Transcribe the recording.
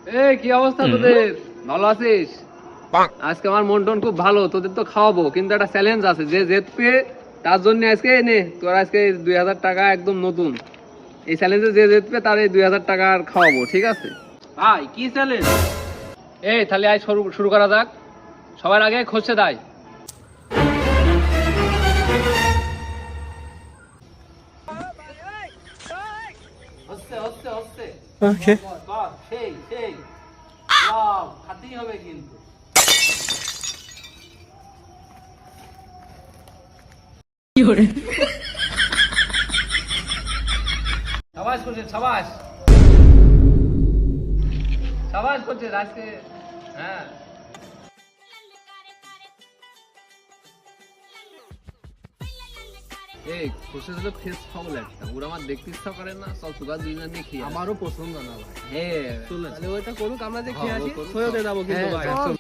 এই কি অবস্থা তোদের? ভালো আছিস? আজকে আমার মন টন খুব ভালো, তোদের তো খাওয়াবো, কিন্তু একটা চ্যালেঞ্জ আছে, যে জিতবে তার জন্য আজকে নে তোর আজকে 2000 টাকা একদম নতুন। এই চ্যালেঞ্জে যে জিতবে তার এই 2000 টাকার খাওয়াবো, ঠিক আছে? ভাই কি চ্যালেঞ্জ? এই তাহলে আজ শুরু শুরু করা যাক। সবার আগে খসে দেয়। হচ্ছে হচ্ছে হচ্ছে ওকে বাহ, সেই সেই ওয়াও, খাতেই হবে কিন্তু। সাবাস করছে, সাবাস সাবাস করছে আজকে। হ্যাঁ এই খুশি দিল ফেস ফাউল একটা, ওরা আমার দেখতে ইচ্ছা করে না, চল সুগার দুইজন নিয়ে খেয়ে আমারও পছন্দ না ভাই। হ্যাঁ চলে তাহলে ওইটা করুক, আমরা যে হ্যাঁ, খেয়ে আসি ও করুক। সৈয়দে যাবো কিন্তু হ্যাঁ, ভাই চল। চল।